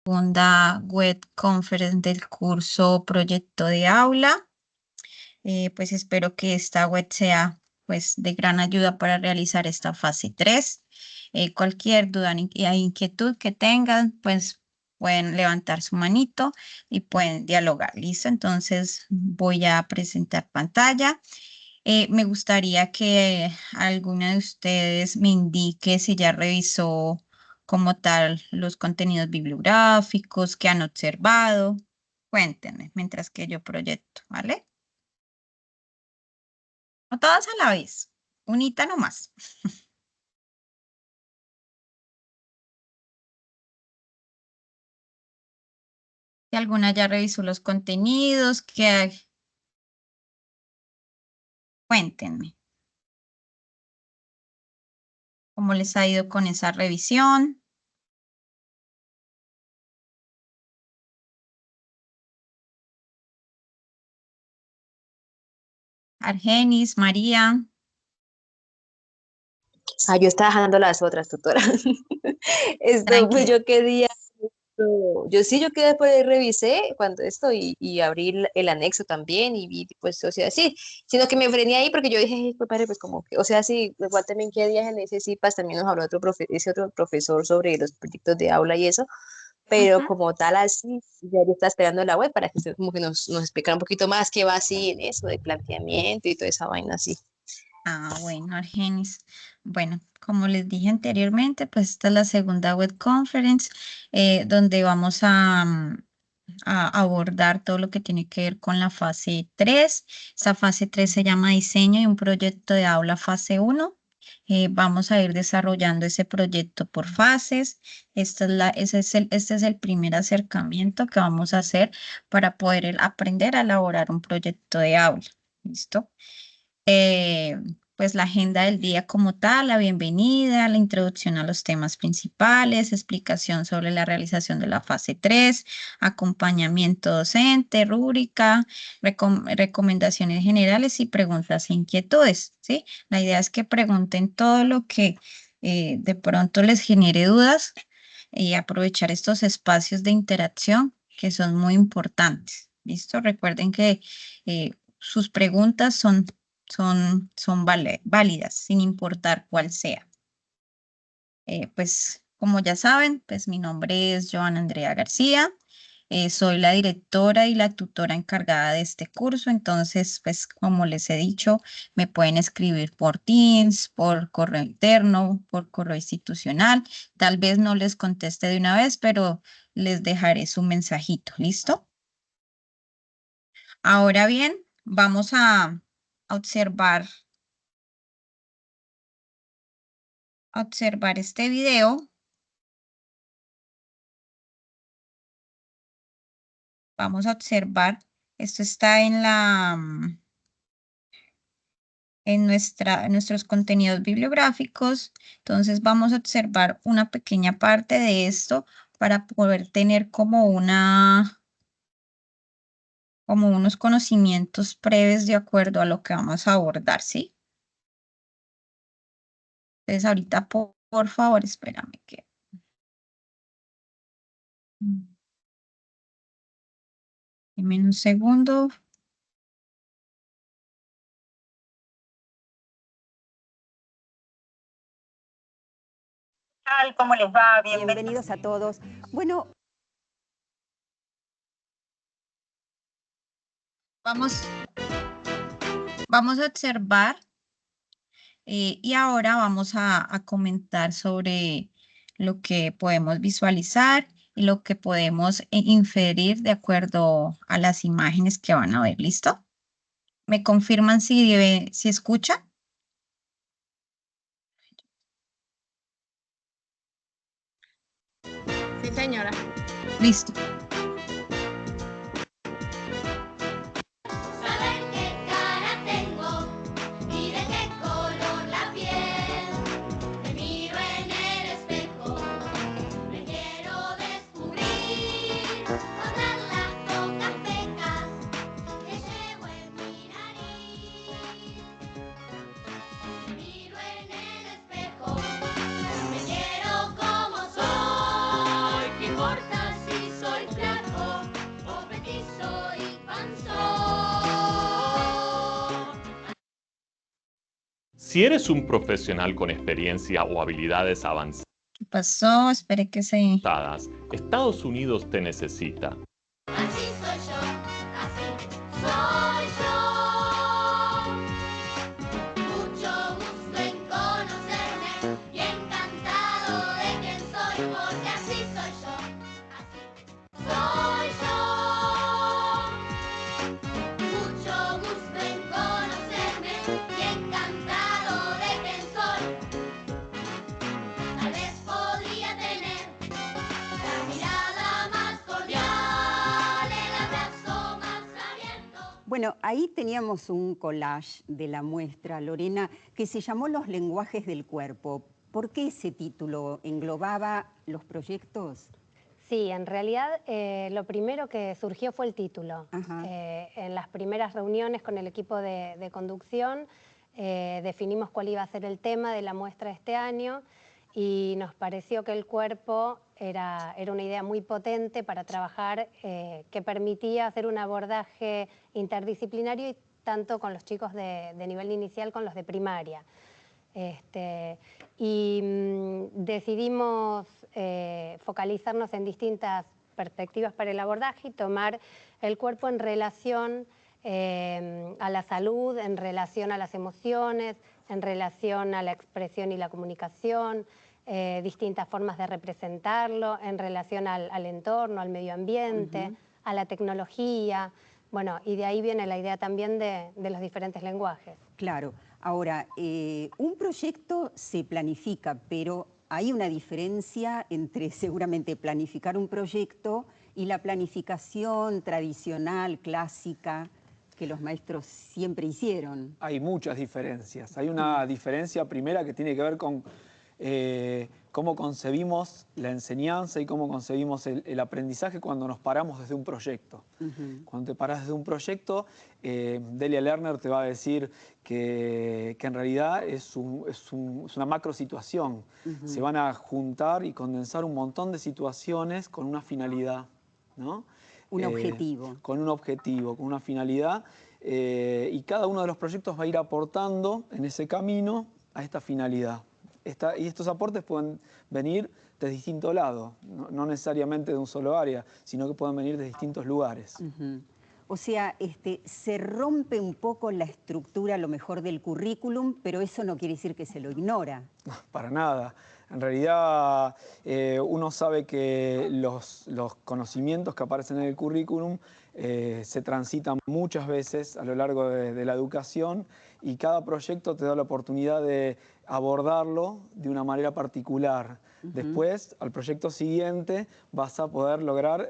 Segunda web conference del curso Proyecto de Aula. Pues espero que esta web sea pues de gran ayuda para realizar esta fase 3. Cualquier duda e inquietud que tengan, pues pueden levantar su manito y pueden dialogar. ¿Listo? Entonces voy a presentar pantalla. Me gustaría que alguna de ustedes me indique si ya revisó como tal los contenidos bibliográficos que han observado. Cuéntenme mientras que yo proyecto, ¿vale? No todas a la vez, unita nomás. Si alguna ya revisó los contenidos, cuéntenme cómo les ha ido con esa revisión. Argenis, María. Yo estaba dejando las otras, tutora. Pues Tranquila. yo quería, yo quedé por ahí, revisé cuando y abrí el anexo también y vi, pues, o sea, sí, sino que me frené ahí porque yo dije, "Ay, pues, padre, pues como que, o sea, sí, igual también qué días en ese CIPAS también nos habló ese otro profesor sobre los proyectos de aula y eso, pero Ujú. como tal así, ya yo estaba esperando la web para que usted como que nos explicara un poquito más qué va así en eso de planteamiento y toda esa vaina así. Bueno, Argenis. Bueno, como les dije anteriormente, pues esta es la segunda web conference donde vamos a abordar todo lo que tiene que ver con la fase 3. Esta fase 3 se llama Diseño y un proyecto de aula fase 1. Vamos a ir desarrollando ese proyecto por fases. Este es el primer acercamiento que vamos a hacer para poder aprender a elaborar un proyecto de aula. ¿Listo? eh, pues la agenda del día como tal, la bienvenida, la introducción a los temas principales, explicación sobre la realización de la fase 3, acompañamiento docente, rúbrica, recomendaciones generales y preguntas e inquietudes, ¿sí? La idea es que pregunten todo lo que de pronto les genere dudas y aprovechar estos espacios de interacción que son muy importantes. ¿Listo? Recuerden que sus preguntas son válidas, sin importar cuál sea. Pues como ya saben, pues mi nombre es Joana Andrea García. Soy la directora y la tutora encargada de este curso, entonces, pues como les he dicho, me pueden escribir por Teams, por correo interno, por correo institucional. Tal vez no les conteste de una vez, pero les dejaré su mensajito. ¿Listo? Ahora bien, vamos a observar este video. Vamos a observar, esto está en nuestros contenidos bibliográficos. Entonces vamos a observar una pequeña parte de esto para poder tener como unos conocimientos previos de acuerdo a lo que vamos a abordar, ¿sí? Entonces ahorita, por favor, espérame que... Dime un segundo. Tal, ¿cómo les va? Bienvenidos a todos. Bueno, Vamos a observar y ahora vamos a comentar sobre lo que podemos visualizar y lo que podemos inferir de acuerdo a las imágenes que van a ver. ¿Listo? ¿Me confirman si escuchan? Sí, señora. Listo. Saber qué cara tengo y de qué color la piel. Me miro en el espejo, me quiero descubrir. Todas las pocas pecas que llevo en mi nariz. Me miro en el espejo, me quiero como soy. ¿Qué importa si Si eres un profesional con experiencia o habilidades avanzadas, ¿Qué pasó? Espere que se... Estados Unidos te necesita. Así soy yo, así soy yo. Mucho gusto en conocerme y encantado de quién soy, porque así soy yo, así soy yo. Mucho gusto en conocerme y encantado de quién soy. Tal vez podría tener la mirada más cordial, el abrazo más abierto. Bueno, ahí teníamos un collage de la muestra, Lorena, que se llamó Los lenguajes del cuerpo. ¿Por qué ese título englobaba los proyectos? Sí, en realidad lo primero que surgió fue el título. Ajá. En las primeras reuniones con el equipo de conducción definimos cuál iba a ser el tema de la muestra de este año y nos pareció que el cuerpo era una idea muy potente para trabajar, que permitía hacer un abordaje interdisciplinario y tanto con los chicos de nivel inicial con los de primaria. Decidimos focalizarnos en distintas perspectivas para el abordaje y tomar el cuerpo en relación a la salud, en relación a las emociones, en relación a la expresión y la comunicación, distintas formas de representarlo, en relación al entorno, al medio ambiente, a la tecnología. Bueno, y de ahí viene la idea también de los diferentes lenguajes. Claro. Ahora, un proyecto se planifica, pero hay una diferencia entre seguramente planificar un proyecto y la planificación tradicional, clásica, que los maestros siempre hicieron. Hay muchas diferencias. Hay una diferencia primera que tiene que ver con cómo concebimos la enseñanza y cómo concebimos el aprendizaje cuando nos paramos desde un proyecto. Cuando te paras desde un proyecto, Delia Lerner te va a decir que en realidad es una macro situación. Se van a juntar y condensar un montón de situaciones con una finalidad, ¿no? Un objetivo. Con un objetivo, con una finalidad. Y cada uno de los proyectos va a ir aportando en ese camino a esta finalidad. Y estos aportes pueden venir de distintos lados, no necesariamente de un solo área, sino que pueden venir de distintos lugares. O sea, se rompe un poco la estructura, a lo mejor, del currículum, pero eso no quiere decir que se lo ignora. Para nada. En realidad, uno sabe que los conocimientos que aparecen en el currículum se transitan muchas veces a lo largo de la educación y cada proyecto te da la oportunidad de abordarlo de una manera particular. Después, al proyecto siguiente, vas a poder lograr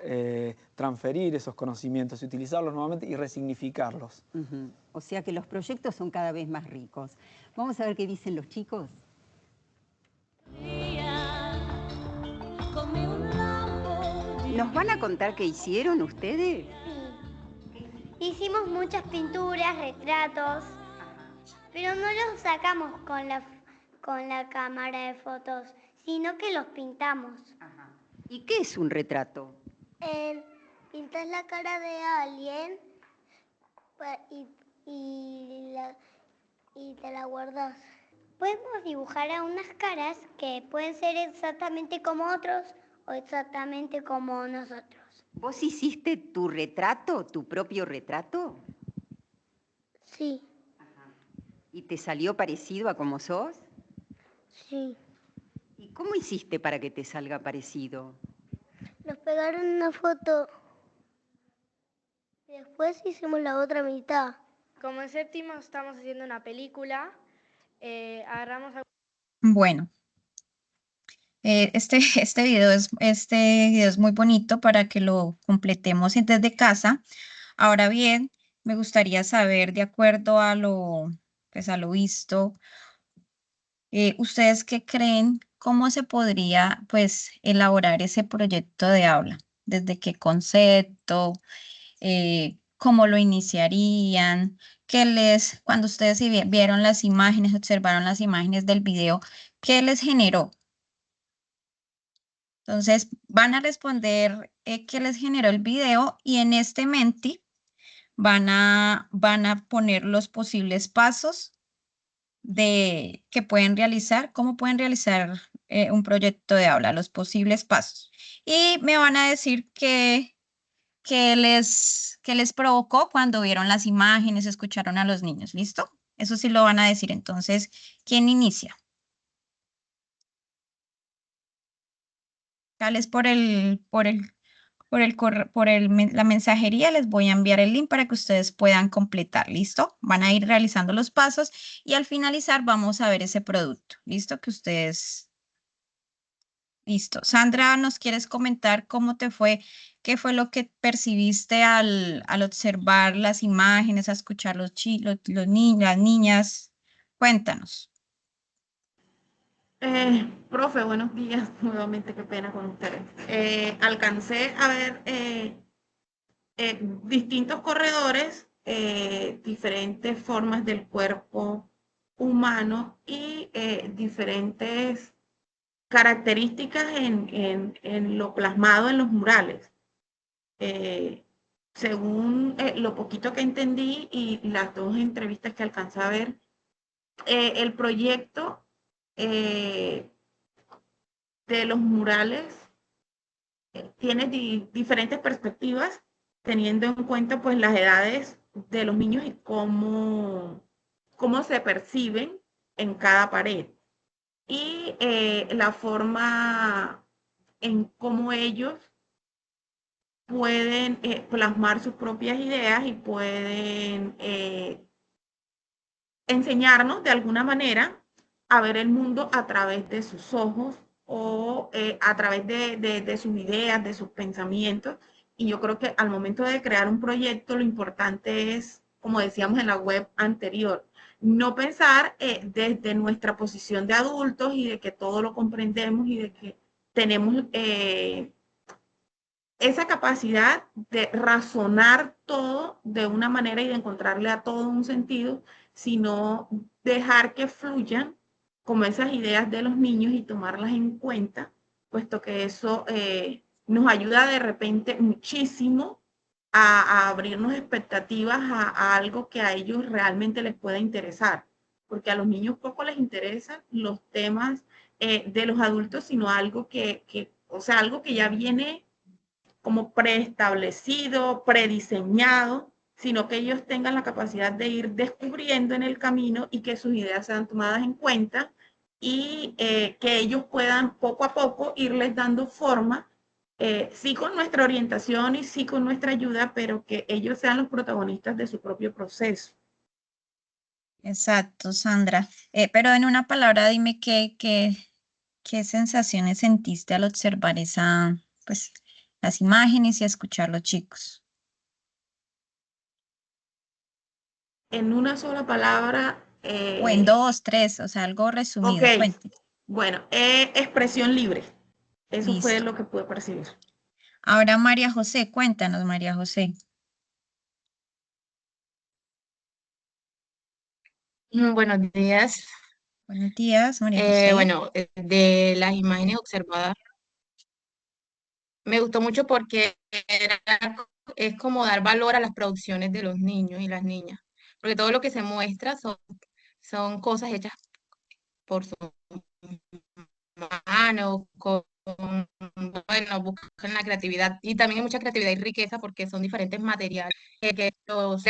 transferir esos conocimientos, utilizarlos nuevamente y resignificarlos. O sea que los proyectos son cada vez más ricos. Vamos a ver qué dicen los chicos. ¿Nos van a contar qué hicieron ustedes? Hicimos muchas pinturas, retratos, pero no los sacamos con la cámara de fotos, sino que los pintamos. ¿Y qué es un retrato? Pintas la cara de alguien y te la guardas. Podemos dibujar a unas caras que pueden ser exactamente como otros o exactamente como nosotros. ¿Vos hiciste tu retrato, tu propio retrato? Sí. ¿Y te salió parecido a como sos? Sí. ¿Y cómo hiciste para que te salga parecido? Nos pegaron una foto. Después hicimos la otra mitad. Como en séptimo estamos haciendo una película, agarramos... Bueno, este video es muy bonito para que lo completemos desde casa. Ahora bien, me gustaría saber, de acuerdo a lo visto, ¿ustedes qué creen? ¿Cómo se podría, pues, elaborar ese proyecto de aula? ¿Desde qué concepto? ¿Cómo lo iniciarían? Cuando ustedes vieron las imágenes, observaron las imágenes del video, ¿qué les generó? Entonces, van a responder qué les generó el video y en este Menti van a poner los posibles pasos que pueden realizar, cómo pueden realizar un proyecto de aula, los posibles pasos. Y me van a decir qué les provocó cuando vieron las imágenes, escucharon a los niños. ¿Listo? Eso sí lo van a decir. Entonces, ¿quién inicia? Tales la mensajería les voy a enviar el link para que ustedes puedan completar. ¿Listo? Van a ir realizando los pasos y al finalizar vamos a ver ese producto. ¿Listo? Listo. Sandra, ¿nos quieres comentar cómo te fue? ¿Qué fue lo que percibiste al observar las imágenes, a escuchar los niños, las niñas? Cuéntanos. Profe, buenos días. Nuevamente, qué pena con ustedes. Alcancé a ver distintos corredores, diferentes formas del cuerpo humano y diferentes características en lo plasmado en los murales. Según lo poquito que entendí y las dos entrevistas que alcancé a ver, el proyecto de los murales tiene diferentes perspectivas, teniendo en cuenta pues las edades de los niños y cómo se perciben en cada pared. Y la forma en cómo ellos pueden plasmar sus propias ideas y pueden enseñarnos de alguna manera a ver el mundo a través de sus ojos o a través de sus ideas, de sus pensamientos. Y yo creo que al momento de crear un proyecto, lo importante es, como decíamos en la web anterior, no pensar desde nuestra posición de adultos y de que todo lo comprendemos y de que tenemos esa capacidad de razonar todo de una manera y de encontrarle a todo un sentido, sino dejar que fluyan como esas ideas de los niños y tomarlas en cuenta, puesto que eso nos ayuda de repente muchísimo a abrirnos expectativas a algo que a ellos realmente les pueda interesar, porque a los niños poco les interesan los temas de los adultos, sino algo o sea, algo que ya viene como preestablecido, prediseñado, sino que ellos tengan la capacidad de ir descubriendo en el camino y que sus ideas sean tomadas en cuenta y que ellos puedan poco a poco irles dando forma, sí con nuestra orientación y sí con nuestra ayuda, pero que ellos sean los protagonistas de su propio proceso. Exacto, Sandra. Pero en una palabra, dime qué sensaciones sentiste al observar pues, las imágenes y a escuchar a los chicos. En una sola palabra. O en 2, 3, o sea, algo Ok, resumido. Cuente. bueno, expresión libre. Eso fue Listo. lo que pude percibir. Ahora, María José, cuéntanos, María José. Buenos días. Buenos días, María José. Bueno, de las imágenes observadas, me gustó mucho porque es como dar valor a las producciones de los niños y las niñas, porque todo lo que se muestra son cosas hechas por su mano, bueno, buscan la creatividad y también hay mucha creatividad y riqueza porque son diferentes materiales de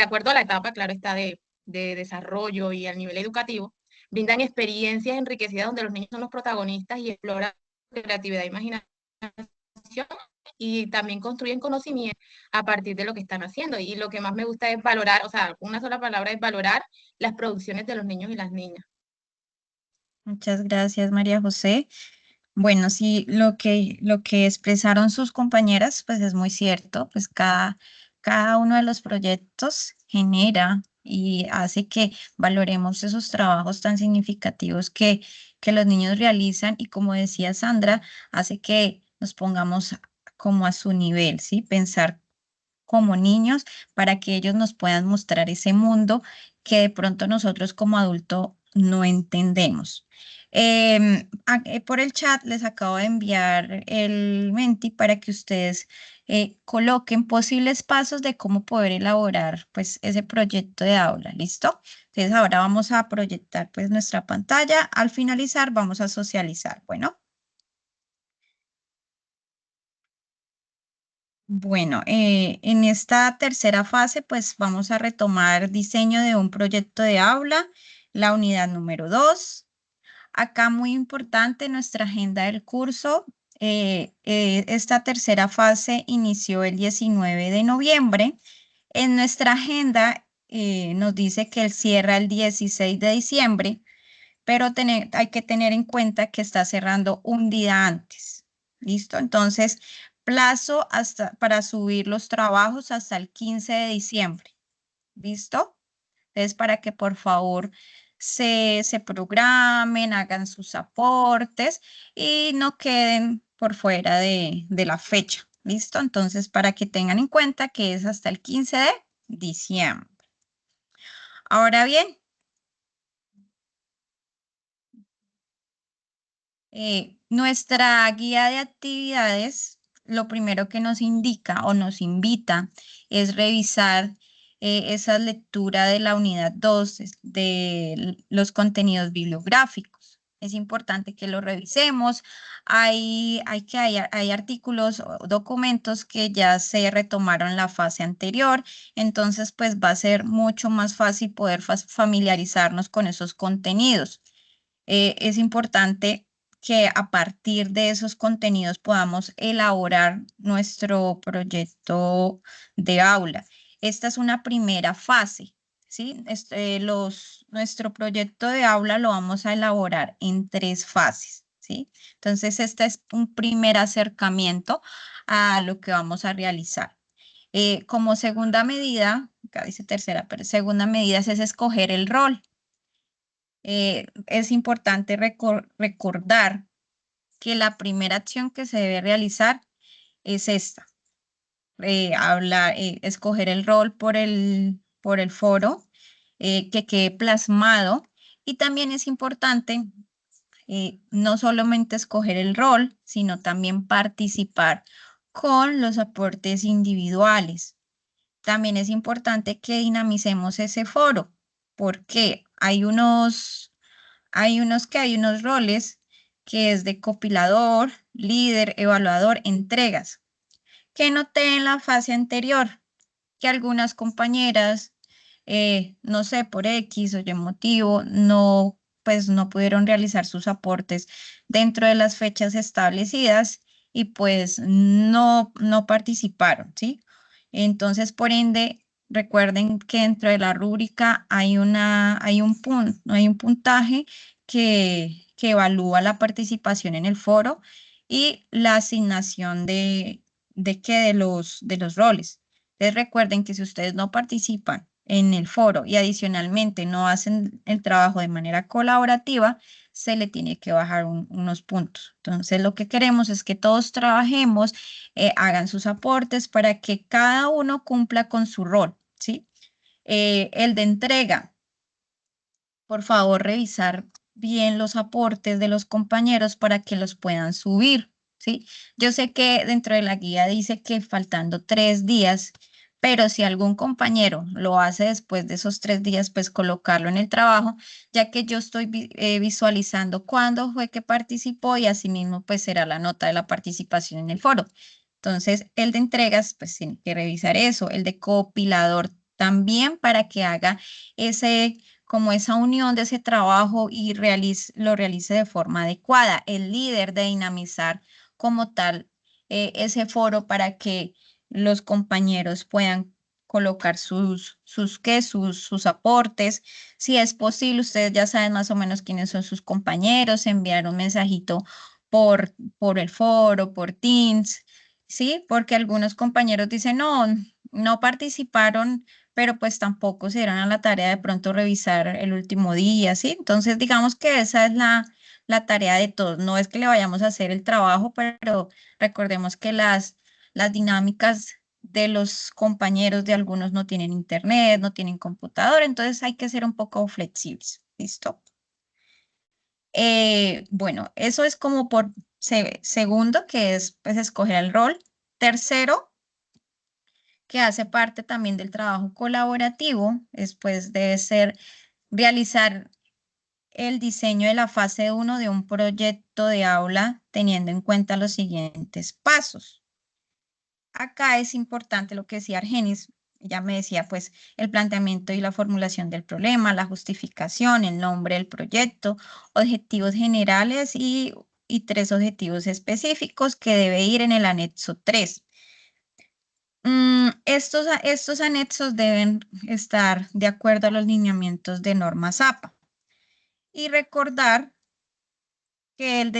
acuerdo a la etapa, claro, está de desarrollo y al nivel educativo, brindan experiencias enriquecidas donde los niños son los protagonistas y exploran creatividad e imaginación y también construyen conocimiento a partir de lo que están haciendo. Y lo que más me gusta es valorar, o sea, una sola palabra es valorar las producciones de los niños y las niñas. Muchas gracias, María José. Bueno, sí, lo que expresaron sus compañeras, pues es muy cierto, pues cada uno de los proyectos genera y hace que valoremos esos trabajos tan significativos que los niños realizan y como decía Sandra, hace que nos pongamos como a su nivel, ¿sí? Pensar como niños para que ellos nos puedan mostrar ese mundo que de pronto nosotros como adulto no entendemos. Por el chat les acabo de enviar el Menti para que ustedes coloquen posibles pasos de cómo poder elaborar pues ese proyecto de aula, ¿listo? Entonces ahora vamos a proyectar pues nuestra pantalla. Al finalizar vamos a socializar, bueno. Bueno, en esta tercera fase, pues vamos a retomar diseño de un proyecto de aula, la unidad número 2. Acá muy importante nuestra agenda del curso. Esta tercera fase inició el 19 de noviembre. En nuestra agenda nos dice que él cierra el 16 de diciembre, pero hay que tener en cuenta que está cerrando un día antes. ¿Listo? Entonces, plazo para subir los trabajos hasta el 15 de diciembre. ¿Listo? Entonces, para que por favor se programen, hagan sus aportes y no queden por fuera de la fecha. ¿Listo? Entonces, para que tengan en cuenta que es hasta el 15 de diciembre. Ahora bien, nuestra guía de actividades, lo primero que nos indica o nos invita es revisar esa lectura de la unidad 2 de los contenidos bibliográficos. Es importante que lo revisemos. Hay artículos o documentos que ya se retomaron la fase anterior, entonces pues va a ser mucho más fácil poder familiarizarnos con esos contenidos. Es importante que a partir de esos contenidos podamos elaborar nuestro proyecto de aula. Esta es una primera fase, ¿sí? Nuestro proyecto de aula lo vamos a elaborar en 3 fases, ¿sí? Entonces, este es un primer acercamiento a lo que vamos a realizar. Como segunda medida, acá dice tercera, pero segunda medida es escoger el rol. Es importante recordar que la primera acción que se debe realizar es esta, escoger el rol por el foro, que quede plasmado, y también es importante no solamente escoger el rol, sino también participar con los aportes individuales. También es importante que dinamicemos ese foro, porque hay unos roles que es de copilador, líder, evaluador, entregas, que noté en la fase anterior, que algunas compañeras, no sé, por X o Y motivo, pues no pudieron realizar sus aportes dentro de las fechas establecidas y pues no participaron, ¿sí? Entonces, por ende, recuerden que dentro de la rúbrica hay un puntaje que evalúa la participación en el foro y la asignación de los roles. Entonces recuerden que si ustedes no participan en el foro y adicionalmente no hacen el trabajo de manera colaborativa, se le tiene que bajar unos puntos. Entonces lo que queremos es que todos trabajemos, hagan sus aportes para que cada uno cumpla con su rol, ¿sí? El de entrega, por favor, revisar bien los aportes de los compañeros para que los puedan subir, ¿sí? Yo sé que dentro de la guía dice que faltando 3 días, pero si algún compañero lo hace después de esos 3 días, pues colocarlo en el trabajo, ya que yo estoy visualizando cuándo fue que participó y asimismo pues será la nota de la participación en el foro. Entonces, el de entregas, pues tiene que revisar eso, el de copilador también para que haga como esa unión de ese trabajo y lo realice de forma adecuada. El líder de dinamizar como tal ese foro para que los compañeros puedan colocar sus aportes. Si es posible, ustedes ya saben más o menos quiénes son sus compañeros, enviar un mensajito por el foro, por Teams, ¿sí? Porque algunos compañeros dicen, no participaron, pero pues tampoco se dieron a la tarea de pronto revisar el último día, ¿sí? Entonces, digamos que esa es la tarea de todos. No es que le vayamos a hacer el trabajo, pero recordemos que las dinámicas de los compañeros de algunos no tienen internet, no tienen computador, entonces hay que ser un poco flexibles, ¿listo? Bueno, eso es como por segundo, que es pues escoger el rol. Tercero, que hace parte también del trabajo colaborativo, después debe ser realizar el diseño de la fase 1 de un proyecto de aula teniendo en cuenta los siguientes pasos. Acá es importante lo que decía Argenis, ya me decía pues el planteamiento y la formulación del problema, la justificación, el nombre del proyecto, objetivos generales y 3 objetivos específicos que debe ir en el anexo 3. Estos anexos deben estar de acuerdo a los lineamientos de normas APA. Y recordar que el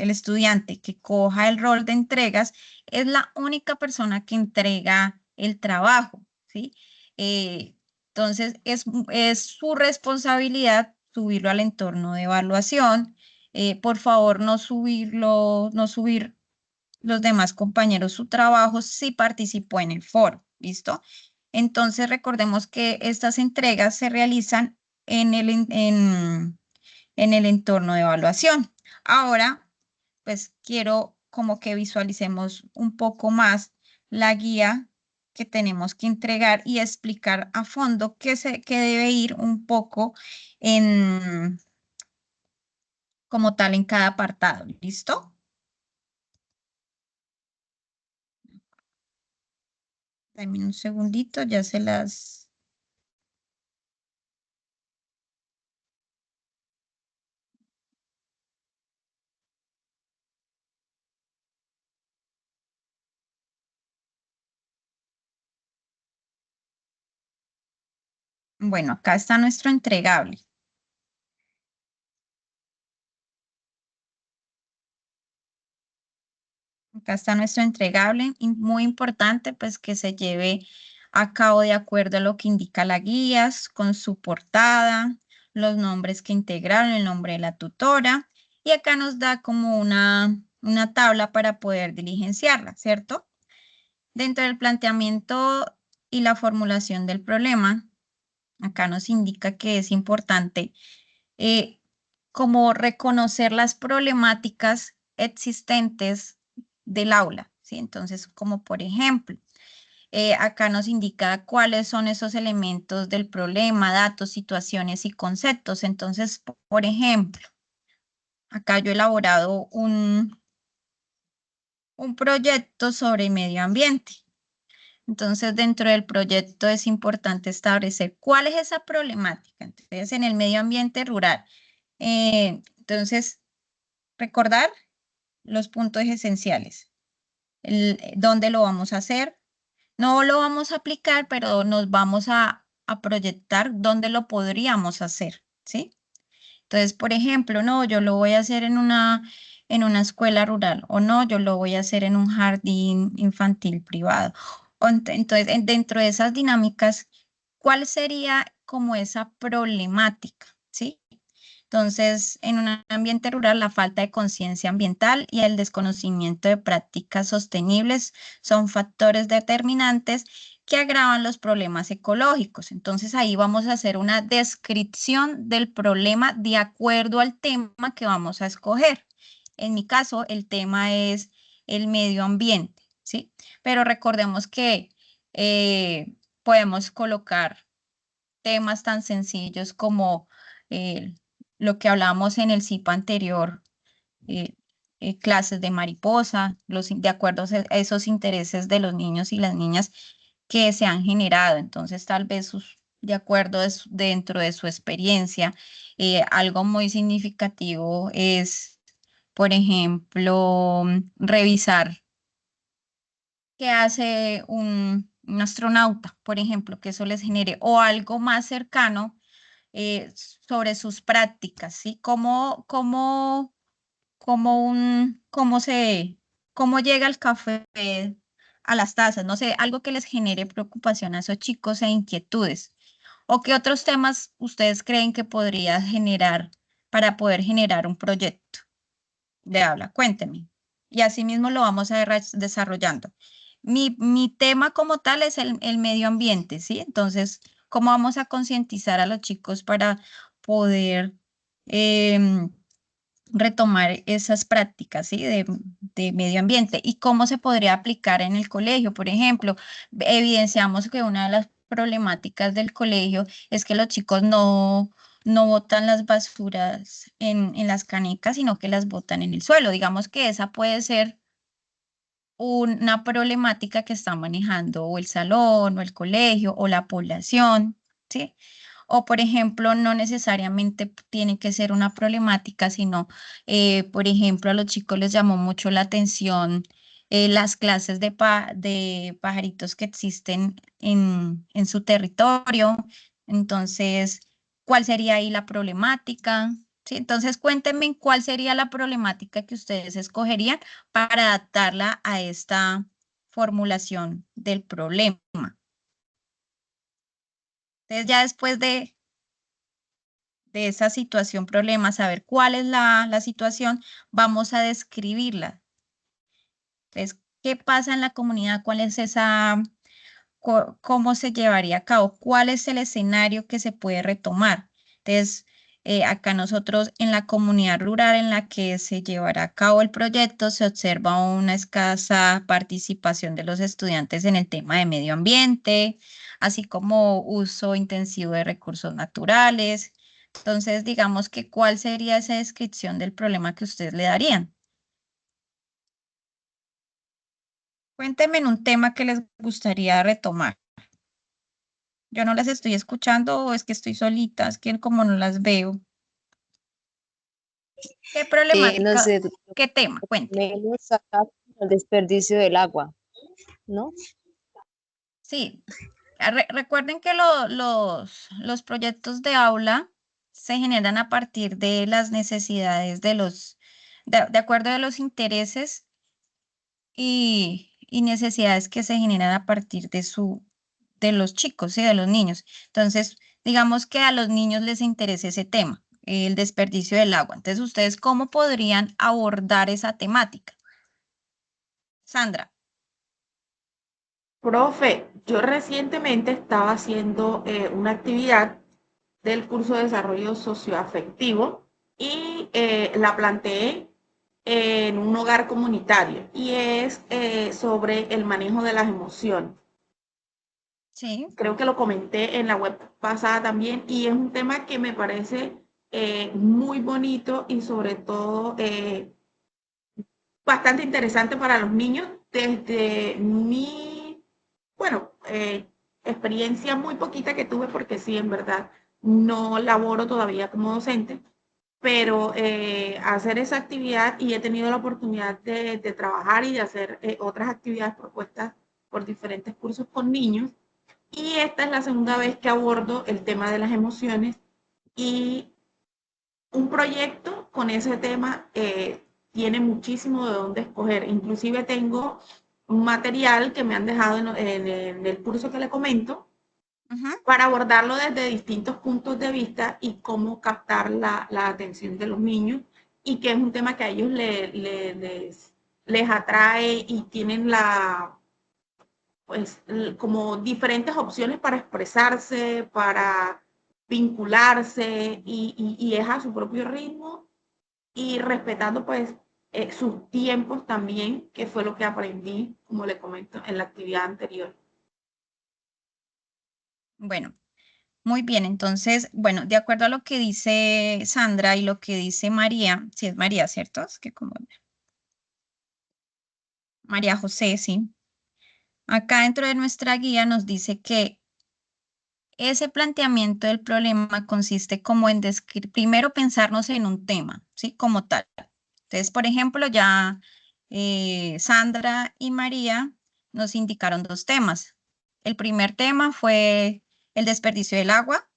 estudiante que coja el rol de entregas es la única persona que entrega el trabajo, ¿sí? Entonces, es su responsabilidad subirlo al entorno de evaluación. Por favor, no subir los demás compañeros su trabajo si participó en el foro, ¿listo? Entonces, recordemos que estas entregas se realizan en el entorno de evaluación. Ahora, pues quiero como que visualicemos un poco más la guía que tenemos que entregar y explicar a fondo qué debe ir un poco como tal en cada apartado. ¿Listo? Dame un segundito, ya se las... Bueno, acá está nuestro entregable. Acá está nuestro entregable, y muy importante pues que se lleve a cabo de acuerdo a lo que indica la guía, con su portada, los nombres que integraron, el nombre de la tutora, y acá nos da como una tabla para poder diligenciarla, ¿cierto? Dentro del planteamiento y la formulación del problema, acá nos indica que es importante como reconocer las problemáticas existentes del aula, ¿sí? Entonces, como por ejemplo, acá nos indica cuáles son esos elementos del problema, datos, situaciones y conceptos. Entonces, por ejemplo, acá yo he elaborado un proyecto sobre medio ambiente. Entonces, dentro del proyecto es importante establecer cuál es esa problemática. Entonces, en el medio ambiente rural. Entonces, recordar los puntos esenciales. Dónde lo vamos a hacer. No lo vamos a aplicar, pero nos vamos a proyectar dónde lo podríamos hacer, ¿sí? Entonces, por ejemplo, no, yo lo voy a hacer en una escuela rural, o no, yo lo voy a hacer en un jardín infantil privado. Entonces, dentro de esas dinámicas, ¿cuál sería como esa problemática? ¿Sí? Entonces, en un ambiente rural, la falta de conciencia ambiental y el desconocimiento de prácticas sostenibles son factores determinantes que agravan los problemas ecológicos. Entonces, ahí vamos a hacer una descripción del problema de acuerdo al tema que vamos a escoger. En mi caso, el tema es el medio ambiente, ¿sí? Pero recordemos que podemos colocar temas tan sencillos como eh, lo que hablábamos en el CIPA anterior, eh, clases de mariposa, de acuerdo a esos intereses de los niños y las niñas que se han generado. Entonces, tal vez de acuerdo dentro de su experiencia, algo muy significativo es, por ejemplo, revisar qué hace un astronauta, por ejemplo, que eso les genere, o algo más cercano sobre sus prácticas, ¿sí? Cómo llega el café a las tazas, no sé, algo que les genere preocupación a esos chicos e inquietudes. ¿O qué otros temas ustedes creen que podría generar para poder generar un proyecto de habla? Cuéntenme. Y así mismo lo vamos a ir desarrollando. Mi tema como tal es el medio ambiente, ¿sí? Entonces, ¿cómo vamos a concientizar a los chicos para poder retomar esas prácticas, ¿sí? de medio ambiente y cómo se podría aplicar en el colegio. Por ejemplo, evidenciamos que una de las problemáticas del colegio es que los chicos no botan las basuras en las canecas, sino que las botan en el suelo. Digamos que esa puede ser una problemática que está manejando o el salón o el colegio o la población, ¿sí? O, por ejemplo, no necesariamente tiene que ser una problemática, sino, por ejemplo, a los chicos les llamó mucho la atención las clases de pajaritos que existen en su territorio. Entonces, ¿cuál sería ahí la problemática? Sí, entonces, cuéntenme cuál sería la problemática que ustedes escogerían para adaptarla a esta formulación del problema. Entonces, ya después de esa situación, problema, saber cuál es la situación, vamos a describirla. Entonces, ¿qué pasa en la comunidad? ¿Cuál es cómo se llevaría a cabo? ¿Cuál es el escenario que se puede retomar? Entonces, acá nosotros en la comunidad rural en la que se llevará a cabo el proyecto, se observa una escasa participación de los estudiantes en el tema de medio ambiente, así como uso intensivo de recursos naturales. Entonces, digamos que ¿cuál sería esa descripción del problema que ustedes le darían? Cuéntenme en un tema que les gustaría retomar. Yo no las estoy escuchando o es que estoy solita, es que como no las veo. ¿Qué No problemática? sé, ¿Qué tema? Cuente. menos acá el desperdicio del agua, ¿no? Sí, recuerden que los proyectos de aula se generan a partir de las necesidades de acuerdo a los intereses y necesidades que se generan a partir de los chicos y de los niños. Entonces, digamos que a los niños les interesa ese tema, el desperdicio del agua. Entonces, ¿ustedes cómo podrían abordar esa temática? Sandra. Profe, yo recientemente estaba haciendo una actividad del curso de desarrollo socioafectivo y la planteé en un hogar comunitario y es sobre el manejo de las emociones. Sí. Creo que lo comenté en la web pasada también y es un tema que me parece muy bonito y sobre todo bastante interesante para los niños desde mi, bueno, experiencia muy poquita que tuve porque sí, en verdad, no laboro todavía como docente, pero hacer esa actividad y he tenido la oportunidad de trabajar y de hacer otras actividades propuestas por diferentes cursos con niños. Y esta es la segunda vez que abordo el tema de las emociones y un proyecto con ese tema tiene muchísimo de dónde escoger. Inclusive tengo un material que me han dejado en el curso que le comento para abordarlo desde distintos puntos de vista y cómo captar la atención de los niños y que es un tema que a ellos les atrae y tienen pues, como diferentes opciones para expresarse, para vincularse y es a su propio ritmo y respetando pues sus tiempos también, que fue lo que aprendí, como le comento, en la actividad anterior. Bueno, muy bien. Entonces, bueno, de acuerdo a lo que dice Sandra y lo que dice María, si es María, ¿cierto? Es que como María José, sí. Acá dentro de nuestra guía nos dice que ese planteamiento del problema consiste como en primero pensarnos en un tema, ¿sí? Como tal. Entonces, por ejemplo, ya Sandra y María nos indicaron dos temas. El primer tema fue el desperdicio del agua.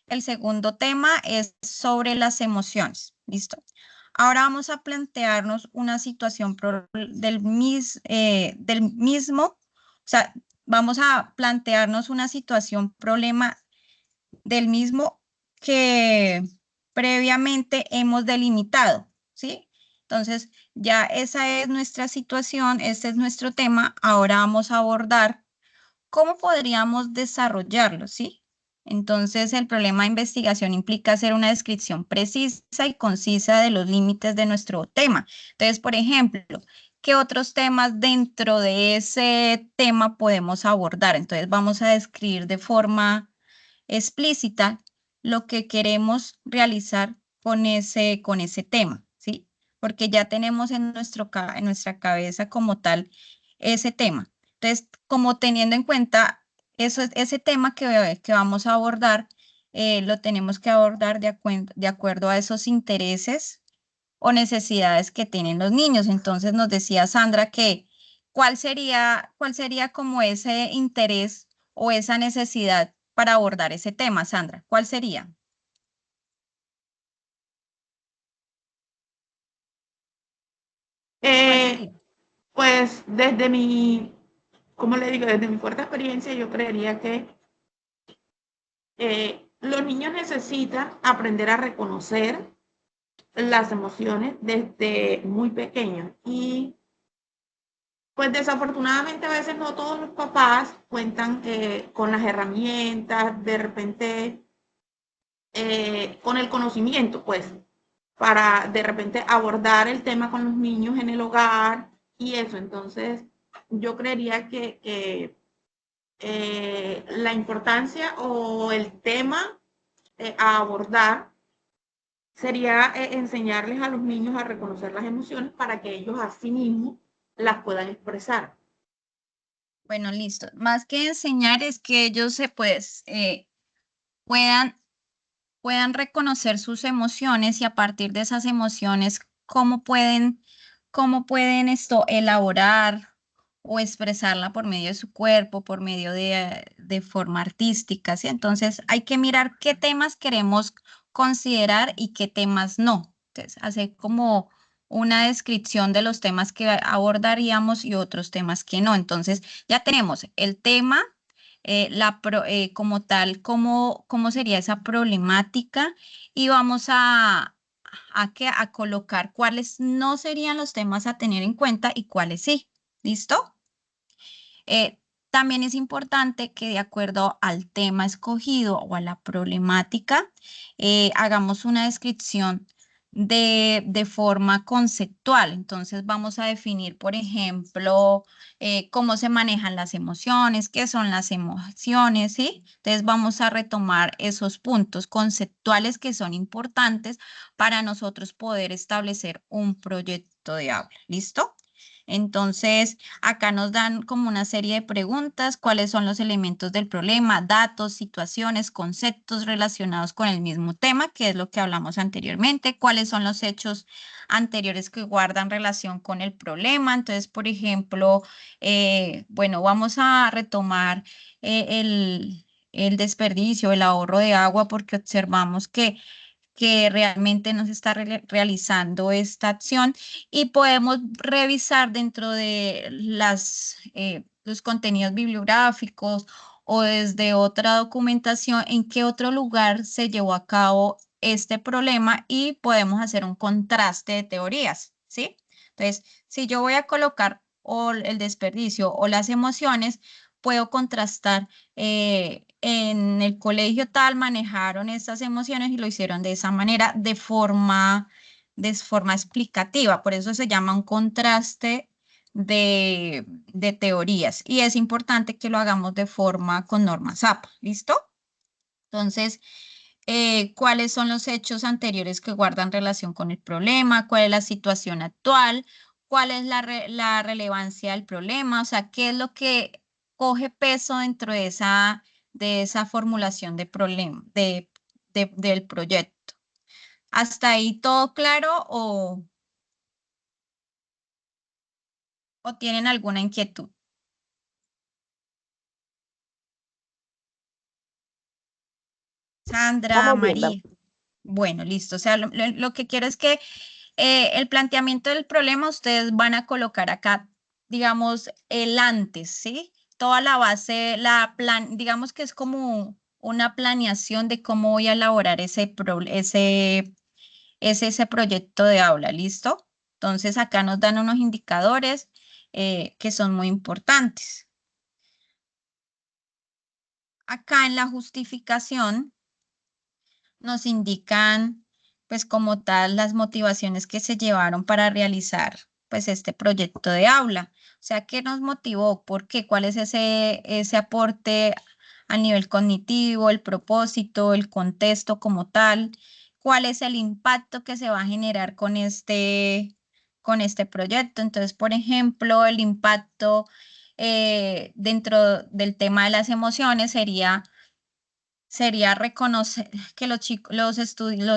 El segundo tema es sobre las emociones. ¿Listo? Ahora vamos a plantearnos una situación del mismo, o sea, vamos a plantearnos una situación, problema del mismo que previamente hemos delimitado, ¿sí? Entonces, ya esa es nuestra situación, este es nuestro tema. Ahora vamos a abordar cómo podríamos desarrollarlo, ¿sí? Entonces, el problema de investigación implica hacer una descripción precisa y concisa de los límites de nuestro tema. Entonces, por ejemplo, ¿qué otros temas dentro de ese tema podemos abordar? Entonces, vamos a describir de forma explícita lo que queremos realizar con ese tema, ¿sí? Porque ya tenemos en nuestra cabeza como tal ese tema. Entonces, como teniendo en cuenta ese tema que vamos a abordar, lo tenemos que abordar de acuerdo a esos intereses o necesidades que tienen los niños. Entonces, nos decía Sandra que cuál sería como ese interés o esa necesidad para abordar ese tema, Sandra. ¿Cuál sería? Pues desde mi, ¿cómo le digo? Desde mi corta experiencia, yo creería que los niños necesitan aprender a reconocer las emociones desde muy pequeños. Y pues desafortunadamente a veces no todos los papás cuentan con las herramientas, de repente con el conocimiento, pues, para de repente abordar el tema con los niños en el hogar y eso. Entonces, yo creería que la importancia o el tema a abordar sería enseñarles a los niños a reconocer las emociones para que ellos a sí mismos las puedan expresar. Bueno, listo. Más que enseñar es que ellos puedan reconocer sus emociones y a partir de esas emociones, cómo pueden elaborar o expresarla por medio de su cuerpo, por medio de forma artística, ¿sí? Entonces, hay que mirar qué temas queremos considerar y qué temas no. Entonces, hacer como una descripción de los temas que abordaríamos y otros temas que no. Entonces, ya tenemos el tema como tal, cómo sería esa problemática y vamos a colocar cuáles no serían los temas a tener en cuenta y cuáles sí. ¿Listo? También es importante que de acuerdo al tema escogido o a la problemática, hagamos una descripción de forma conceptual. Entonces vamos a definir, por ejemplo, cómo se manejan las emociones, qué son las emociones, ¿sí? Entonces vamos a retomar esos puntos conceptuales que son importantes para nosotros poder establecer un proyecto de aula. ¿Listo? Entonces, acá nos dan como una serie de preguntas, cuáles son los elementos del problema, datos, situaciones, conceptos relacionados con el mismo tema, que es lo que hablamos anteriormente, cuáles son los hechos anteriores que guardan relación con el problema. Entonces, por ejemplo, bueno, vamos a retomar el desperdicio, el ahorro de agua, porque observamos que realmente nos está realizando esta acción y podemos revisar dentro de los contenidos bibliográficos o desde otra documentación en qué otro lugar se llevó a cabo este problema y podemos hacer un contraste de teorías, ¿sí? Entonces, si yo voy a colocar o el desperdicio o las emociones, puedo contrastar en el colegio tal manejaron estas emociones y lo hicieron de esa manera, de forma explicativa. Por eso se llama un contraste de teorías y es importante que lo hagamos de forma con norma ZAPA. ¿Listo? Entonces, ¿cuáles son los hechos anteriores que guardan relación con el problema? ¿Cuál es la situación actual? ¿Cuál es la relevancia del problema? O sea, ¿qué es lo que coge peso dentro de esa formulación de problema, del proyecto? ¿Hasta ahí todo claro o tienen alguna inquietud? Sandra, Vamos bien, María. Bueno, listo. O sea, lo que quiero es que el planteamiento del problema ustedes van a colocar acá, digamos, el antes, ¿sí? Toda la base, digamos que es como una planeación de cómo voy a elaborar ese proyecto de aula, ¿listo? Entonces acá nos dan unos indicadores que son muy importantes. Acá en la justificación nos indican, pues como tal, las motivaciones que se llevaron para realizar, pues este proyecto de aula. O sea, ¿qué nos motivó? ¿Por qué? ¿Cuál es ese aporte a nivel cognitivo, el propósito, el contexto como tal? ¿Cuál es el impacto que se va a generar con este proyecto? Entonces, por ejemplo, el impacto dentro del tema de las emociones sería reconocer que los chicos, los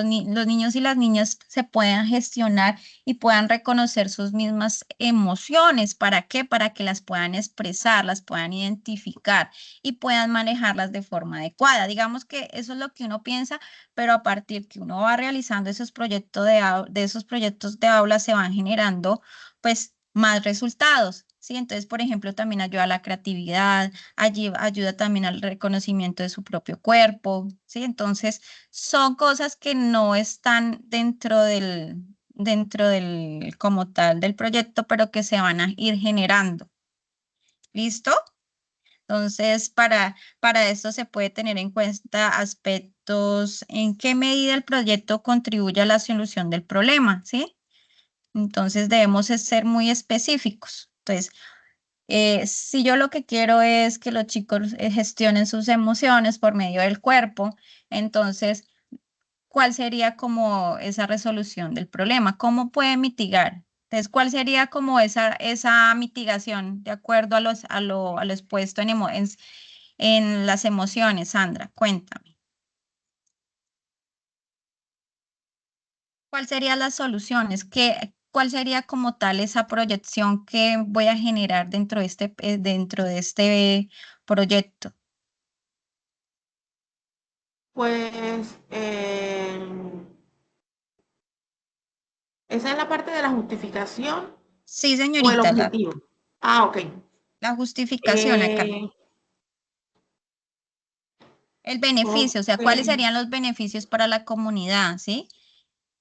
niños y las niñas se puedan gestionar y puedan reconocer sus mismas emociones. ¿Para qué? Para que las puedan expresar, las puedan identificar y puedan manejarlas de forma adecuada. Digamos que eso es lo que uno piensa, pero a partir que uno va realizando esos proyectos de esos proyectos de aula se van generando pues más resultados. ¿Sí? Entonces, por ejemplo, también ayuda a la creatividad, ayuda también al reconocimiento de su propio cuerpo, ¿sí? Entonces, son cosas que no están dentro del, como tal, del proyecto, pero que se van a ir generando. ¿Listo? Entonces, para esto se puede tener en cuenta aspectos en qué medida el proyecto contribuye a la solución del problema, ¿sí? Entonces, debemos ser muy específicos. Entonces, si yo lo que quiero es que los chicos gestionen sus emociones por medio del cuerpo, entonces, ¿cuál sería como esa resolución del problema? ¿Cómo puede mitigar? Entonces, ¿cuál sería como esa mitigación de acuerdo a lo expuesto en las emociones, Sandra? Cuéntame. ¿Cuál serían las soluciones? ¿Cuál sería como tal esa proyección que voy a generar dentro de este proyecto? Pues esa es la parte de la justificación Sí, o el señorita, la, objetivo. Ah, ok. la justificación acá. Eh, El beneficio, o sea, ok. ¿cuáles serían los beneficios para la comunidad, sí?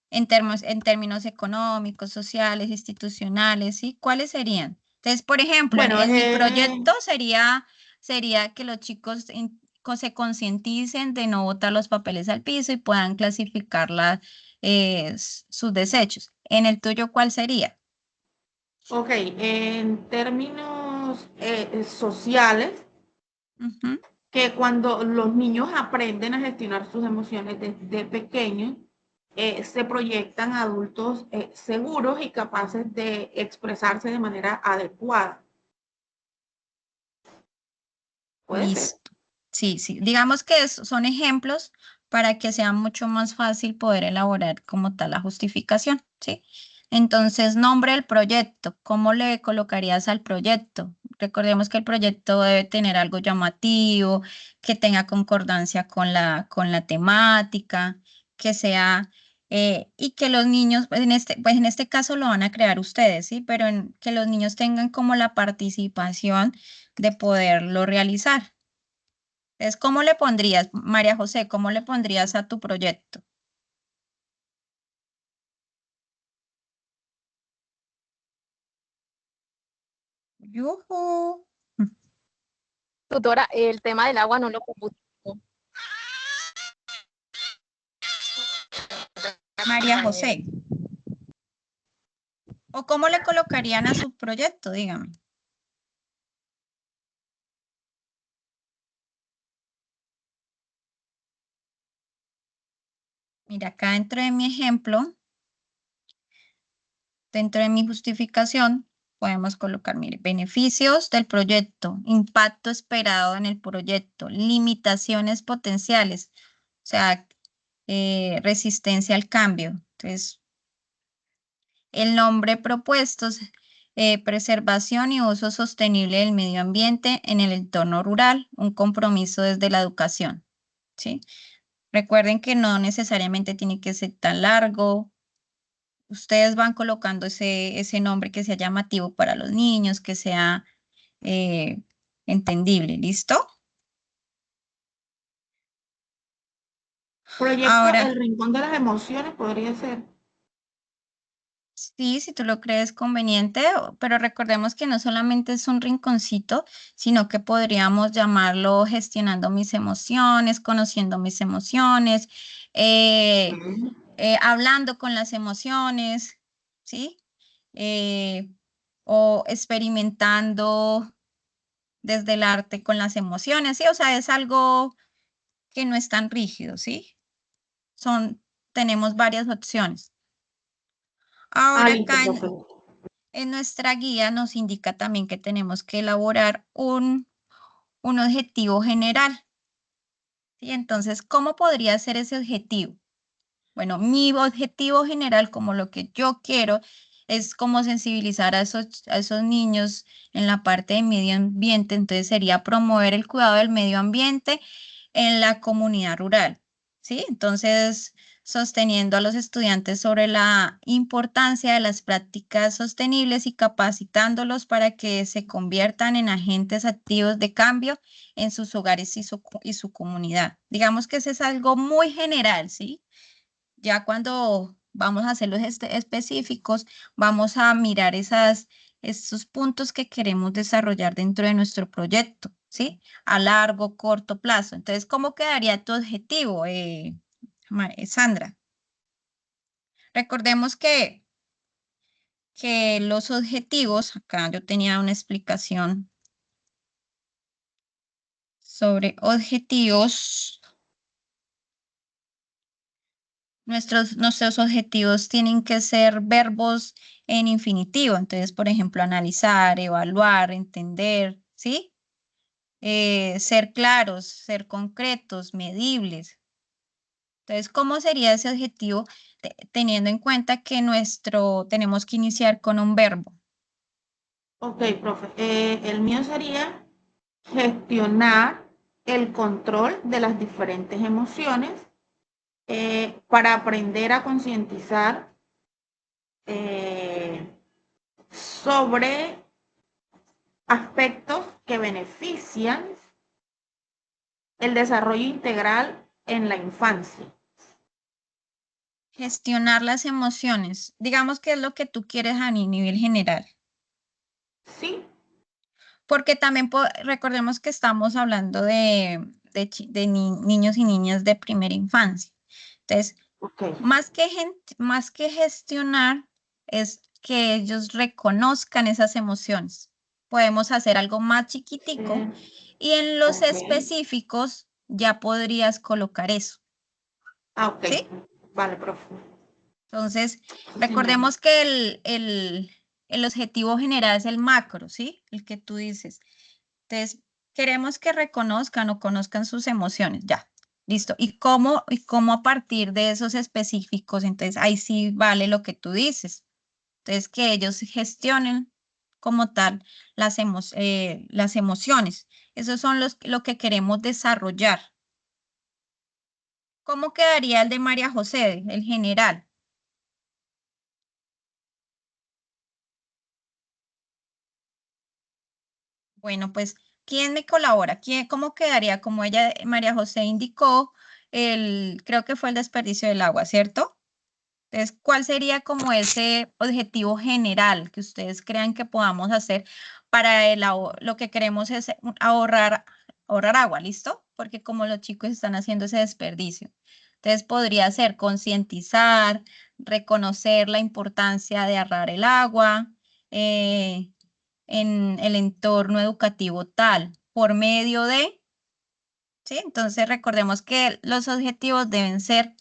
En términos económicos, sociales, institucionales, ¿sí? ¿Cuáles serían? Entonces, por ejemplo, en, Bueno, en mi proyecto sería que los chicos se concienticen de no botar los papeles al piso y puedan clasificar sus desechos. En el tuyo, ¿cuál sería? ok, en términos sociales, Ujú. que cuando los niños aprenden a gestionar sus emociones desde pequeños, se proyectan a adultos seguros y capaces de expresarse de manera adecuada. Puede ser. Listo. Sí, sí. Digamos que son ejemplos para que sea mucho más fácil poder elaborar como tal la justificación, ¿sí? Entonces, nombre del proyecto. ¿Cómo le colocarías al proyecto? Recordemos que el proyecto debe tener algo llamativo, que tenga concordancia con la temática, que sea, y que los niños, pues en este caso lo van a crear ustedes, ¿sí? Pero que los niños tengan como la participación de poderlo realizar. Entonces, ¿cómo le pondrías, María José, cómo le pondrías a tu proyecto? Yujú. Tutora, el tema del agua no lo compuso. María José. ¿O cómo le colocarían a su proyecto? Dígame. Mira, acá dentro de mi ejemplo, dentro de mi justificación, podemos colocar, mire, beneficios del proyecto, impacto esperado en el proyecto, limitaciones potenciales, o sea, resistencia al cambio. Entonces, el nombre propuesto es preservación y uso sostenible del medio ambiente en el entorno rural, un compromiso desde la educación, ¿sí? Recuerden que no necesariamente tiene que ser tan largo. Ustedes van colocando ese nombre que sea llamativo para los niños, que sea eh, entendible, ¿listo? Proyecto Ahora, El Rincón de las Emociones podría ser. Sí, si tú lo crees conveniente, pero recordemos que no solamente es un rinconcito, sino que podríamos llamarlo gestionando mis emociones, conociendo mis emociones, eh, hablando con las emociones, ¿sí? Eh, o experimentando desde el arte con las emociones, ¿sí? O sea, es algo que no es tan rígido, ¿sí? Tenemos varias opciones. Ah, Ahora listo, acá profe. en nuestra guía nos indica también que tenemos que elaborar un objetivo general, ¿sí? Entonces, ¿cómo podría ser ese objetivo? Bueno, mi objetivo general, como lo que yo quiero, es como sensibilizar a esos niños en la parte de medio ambiente. Entonces, sería promover el cuidado del medio ambiente en la comunidad rural, ¿sí? Entonces, sosteniendo a los estudiantes sobre la importancia de las prácticas sostenibles y capacitándolos para que se conviertan en agentes activos de cambio en sus hogares y su comunidad. Digamos que ese es algo muy general, ¿sí? Ya cuando vamos a hacer los específicos, vamos a mirar esos puntos que queremos desarrollar dentro de nuestro proyecto, ¿sí? A largo, corto plazo. Entonces, ¿cómo quedaría tu objetivo, Sandra? Recordemos que los objetivos, acá yo tenía una explicación sobre objetivos. Nuestros objetivos tienen que ser verbos en infinitivo. Entonces, por ejemplo, analizar, evaluar, entender, ¿sí? Ser claros, ser concretos, medibles. Entonces, ¿cómo sería ese objetivo teniendo en cuenta que tenemos que iniciar con un verbo? Ok, profe. El mío sería gestionar el control de las diferentes emociones para aprender a concientizar eh, sobre aspectos que benefician el desarrollo integral en la infancia. Gestionar las emociones. Digamos que es lo que tú quieres a nivel general. Sí. Porque también recordemos que estamos hablando de niños y niñas de primera infancia. Entonces, Okay. más que gestionar, es que ellos reconozcan esas emociones. Podemos hacer algo más chiquitico y en los específicos ya podrías colocar eso. Ah, ok. ¿Sí? Vale, profe. Entonces, Sí, recordemos que el objetivo general es el macro, ¿sí? El que tú dices. Entonces, queremos que reconozcan o conozcan sus emociones. Ya, listo. Y cómo a partir de esos específicos? Entonces, ahí sí vale lo que tú dices. Entonces, que ellos gestionen como tal las emociones. Esos son lo que queremos desarrollar. ¿Cómo quedaría el de María José, el general? Bueno, pues, ¿quién me colabora? ¿Cómo quedaría? Como ella, María José, indicó, creo que fue el desperdicio del agua, ¿cierto? Entonces, ¿cuál sería como ese objetivo general que ustedes crean que podamos hacer para lo que queremos es ahorrar agua, ¿listo? Porque como los chicos están haciendo ese desperdicio. Entonces, podría ser concientizar, reconocer la importancia de ahorrar el agua, eh, en el entorno educativo tal, por medio de, ¿sí? Entonces recordemos que los objetivos deben ser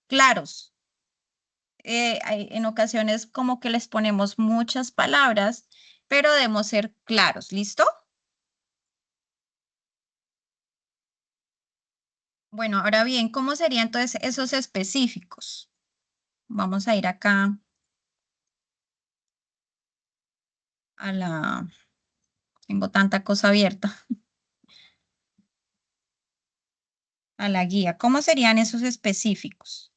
claros. En ocasiones como que les ponemos muchas palabras, pero debemos ser claros, ¿listo? Bueno, ahora bien, ¿cómo serían entonces esos específicos? Vamos a ir acá tengo tanta cosa abierta, a la guía. ¿Cómo serían esos específicos?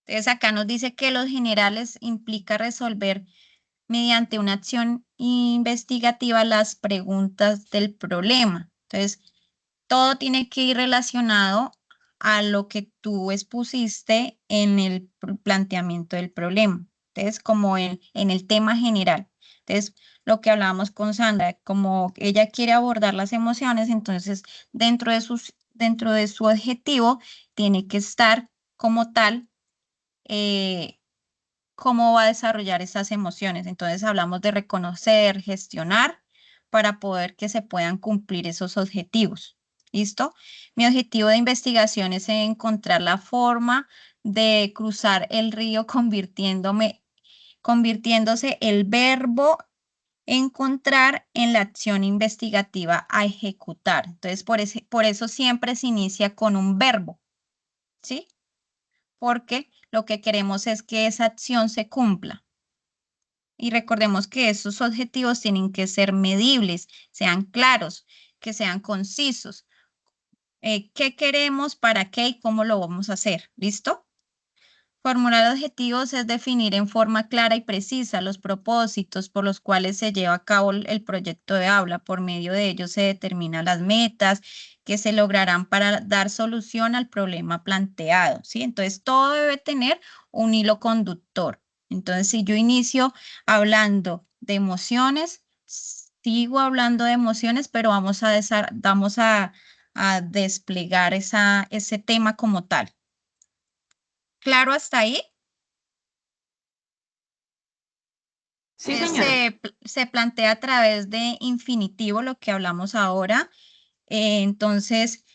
Entonces acá nos dice que los generales implica resolver mediante una acción investigativa las preguntas del problema. Entonces, todo tiene que ir relacionado a lo que tú expusiste en el planteamiento del problema. Entonces, como en el tema general. Entonces, lo que hablábamos con Sandra, como ella quiere abordar las emociones, entonces dentro de su objetivo tiene que estar como tal, cómo va a desarrollar esas emociones. Entonces, hablamos de reconocer, gestionar, para poder que se puedan cumplir esos objetivos. ¿Listo? Mi objetivo de investigación es encontrar la forma de cruzar el río convirtiéndose el verbo encontrar en la acción investigativa a ejecutar. Entonces, por eso siempre se inicia con un verbo, ¿sí? Porque lo que queremos es que esa acción se cumpla. Y recordemos que esos objetivos tienen que ser medibles, sean claros, que sean concisos. ¿Qué queremos, para qué y cómo lo vamos a hacer? ¿Listo? Formular objetivos es definir en forma clara y precisa los propósitos por los cuales se lleva a cabo el proyecto de aula. Por medio de ellos se determinan las metas que se lograrán para dar solución al problema planteado, ¿sí? Entonces, todo debe tener un hilo conductor. Entonces, si yo inicio hablando de emociones, sigo hablando de emociones, pero vamos a desplegar ese tema como tal. ¿Claro hasta ahí? Sí, señora. Se plantea a través de infinitivo lo que hablamos ahora. Entonces,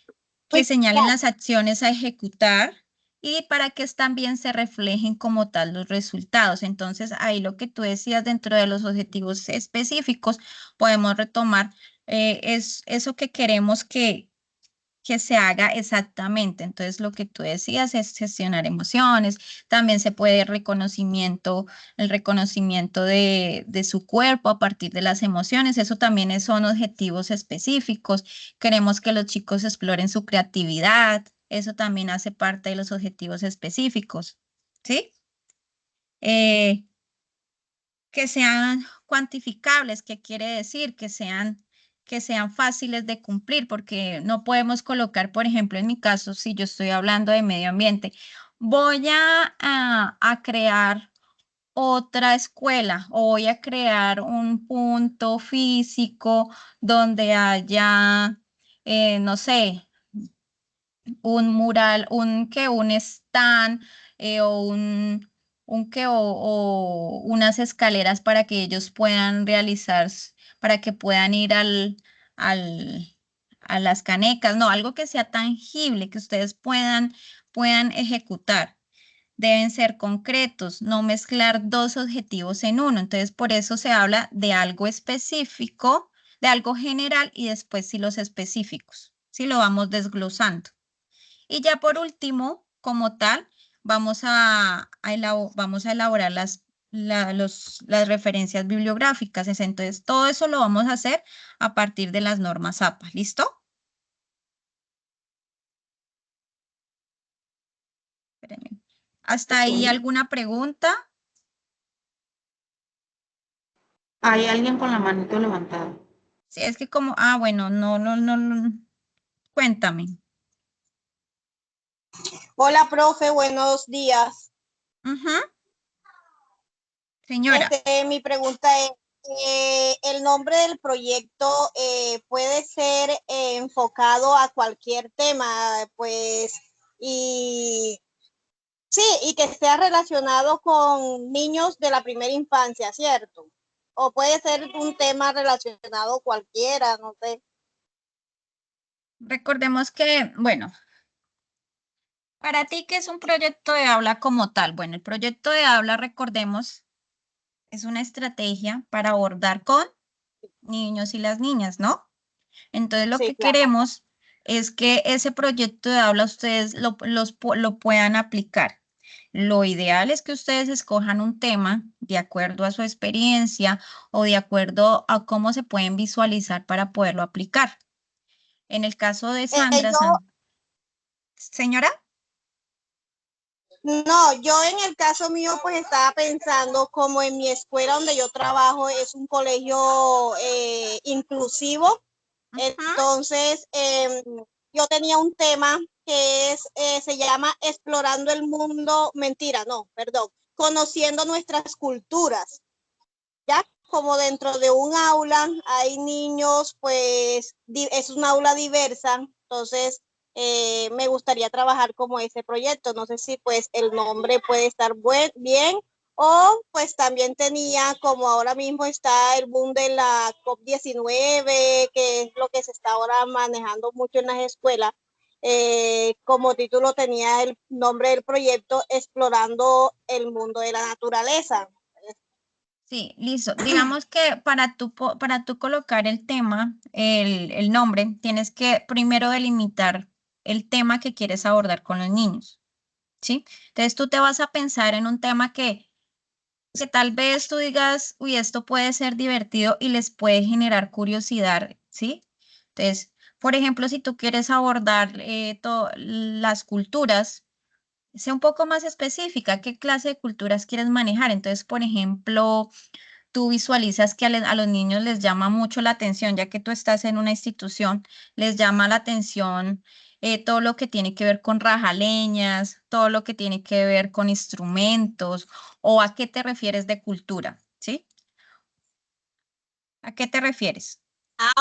que señalen las acciones a ejecutar y para que también se reflejen como tal los resultados. Entonces, ahí lo que tú decías dentro de los objetivos específicos, podemos retomar es eso que queremos que se haga exactamente. Entonces, lo que tú decías es gestionar emociones, también se puede el reconocimiento de su cuerpo a partir de las emociones, eso también son objetivos específicos. Queremos que los chicos exploren su creatividad, eso también hace parte de los objetivos específicos, ¿sí? Que sean cuantificables, ¿qué quiere decir? Que sean fáciles de cumplir, porque no podemos colocar, por ejemplo, en mi caso, si yo estoy hablando de medio ambiente, voy a crear otra escuela o voy a crear un punto físico donde haya, no sé, un mural, un stand o o unas escaleras para que ellos puedan para que puedan ir al, a las canecas, no, algo que sea tangible, que ustedes puedan ejecutar. Deben ser concretos, no mezclar dos objetivos en uno. Entonces, por eso se habla de algo específico, de algo general y después sí los específicos. Sí, lo vamos desglosando. Y ya por último, como tal, vamos a elaborar las referencias bibliográficas. Entonces, todo eso lo vamos a hacer a partir de las normas APA. ¿Listo? Espérenme. ¿Hasta ahí alguna pregunta? Hay alguien con la manito levantada. Sí, es que bueno, no. Cuéntame. Hola, profe, buenos días. Señora. Mi pregunta es, ¿el nombre del proyecto puede ser enfocado a cualquier tema? Pues, y sí, y que sea relacionado con niños de la primera infancia, ¿cierto? O puede ser un tema relacionado cualquiera, no sé. Recordemos que, bueno, para ti, ¿qué es un proyecto de aula como tal? Bueno, el proyecto de aula, recordemos, es una estrategia para abordar con niños y las niñas, ¿no? Entonces, lo que queremos es que ese proyecto de aula ustedes lo puedan aplicar. Lo ideal es que ustedes escojan un tema de acuerdo a su experiencia o de acuerdo a cómo se pueden visualizar para poderlo aplicar. En el caso de Sandra, señora. No, yo en el caso mío pues estaba pensando como en mi escuela donde yo trabajo es un colegio inclusivo, entonces yo tenía un tema que se llama Explorando el Mundo, mentira, no, perdón, Conociendo Nuestras Culturas. Ya como dentro de un aula hay niños, pues es un aula diversa, entonces me gustaría trabajar como ese proyecto. No sé si pues el nombre puede estar bien, o pues también tenía, como ahora mismo está el boom de la COP19, que es lo que se está ahora manejando mucho en las escuelas. Como título tenía el nombre del proyecto Explorando el Mundo de la Naturaleza. Sí, listo. Digamos que para tú colocar el tema, el nombre, tienes que primero delimitar el tema que quieres abordar con los niños, ¿sí? Entonces tú te vas a pensar en un tema que tal vez tú digas, uy, esto puede ser divertido y les puede generar curiosidad, ¿sí? Entonces, por ejemplo, si tú quieres abordar las culturas, sea un poco más específica, ¿qué clase de culturas quieres manejar? Entonces, por ejemplo, tú visualizas que a los niños les llama mucho la atención, ya que tú estás en una institución, les llama la atención todo lo que tiene que ver con rajaleñas, todo lo que tiene que ver con instrumentos, o a qué te refieres de cultura, ¿sí? ¿A qué te refieres?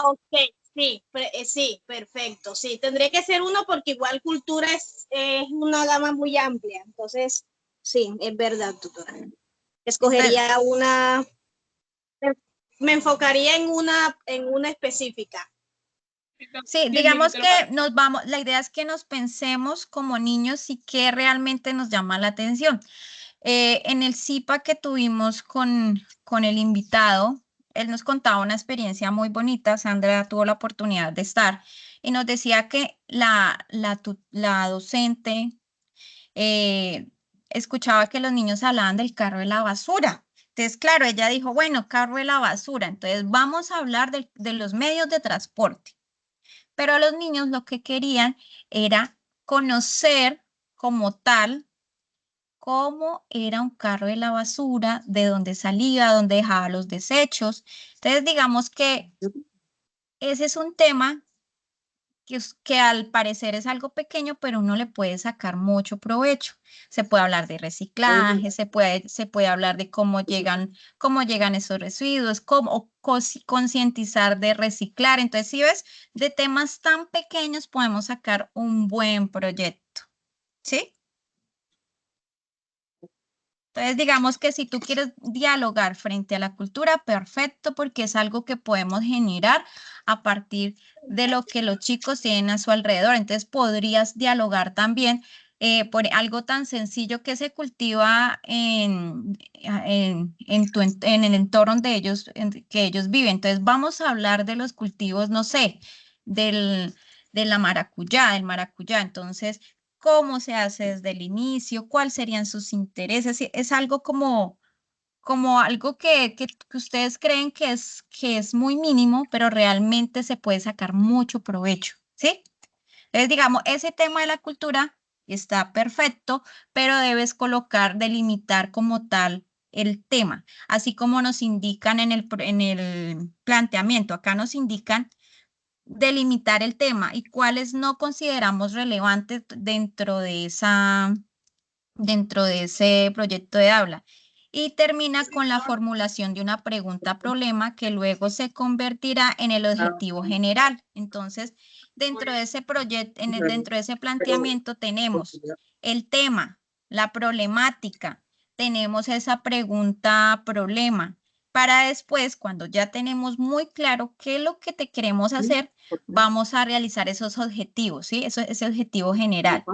Ok, sí, sí, perfecto. Sí, tendría que ser uno porque igual cultura es una gama muy amplia. Entonces, sí, es verdad, tutora. Entonces, Escogería una, me enfocaría en una específica. sí, digamos que nos vamos, la idea es que nos pensemos como niños y qué realmente nos llama la atención. En el CIPA que tuvimos con el invitado, él nos contaba una experiencia muy bonita. Sandra tuvo la oportunidad de estar y nos decía que la docente escuchaba que los niños hablaban del carro de la basura. Entonces, claro, ella dijo, bueno, carro de la basura, entonces vamos a hablar de los medios de transporte. Pero a los niños lo que querían era conocer como tal cómo era un carro de la basura, de dónde salía, dónde dejaba los desechos. Entonces, digamos que ese es un tema que al parecer es algo pequeño, pero uno le puede sacar mucho provecho. Se puede hablar de reciclaje, se puede hablar de cómo llegan esos residuos, cómo concientizar de reciclar. Entonces, si ves, de temas tan pequeños podemos sacar un buen proyecto, ¿sí? Entonces, digamos que si tú quieres dialogar frente a la cultura, perfecto, porque es algo que podemos generar a partir de lo que los chicos tienen a su alrededor. Entonces, podrías dialogar también por algo tan sencillo que se cultiva en el entorno de ellos, que ellos viven. Entonces, vamos a hablar de los cultivos, no sé, de la maracuyá, del maracuyá. Entonces, cómo se hace desde el inicio, cuáles serían sus intereses. Es algo como algo que ustedes creen que es muy mínimo, pero realmente se puede sacar mucho provecho, ¿sí? Entonces, digamos, ese tema de la cultura está perfecto, pero debes delimitar como tal el tema, así como nos indican en el planteamiento. Acá nos indican delimitar el tema y cuáles no consideramos relevantes dentro de ese proyecto de habla. Y termina con la formulación de una pregunta-problema que luego se convertirá en el objetivo general. Entonces, dentro de ese proyecto, dentro de ese planteamiento tenemos el tema, la problemática, tenemos esa pregunta-problema. Para después, cuando ya tenemos muy claro qué es lo que te queremos hacer, vamos a realizar esos objetivos, ¿sí? Ese objetivo general.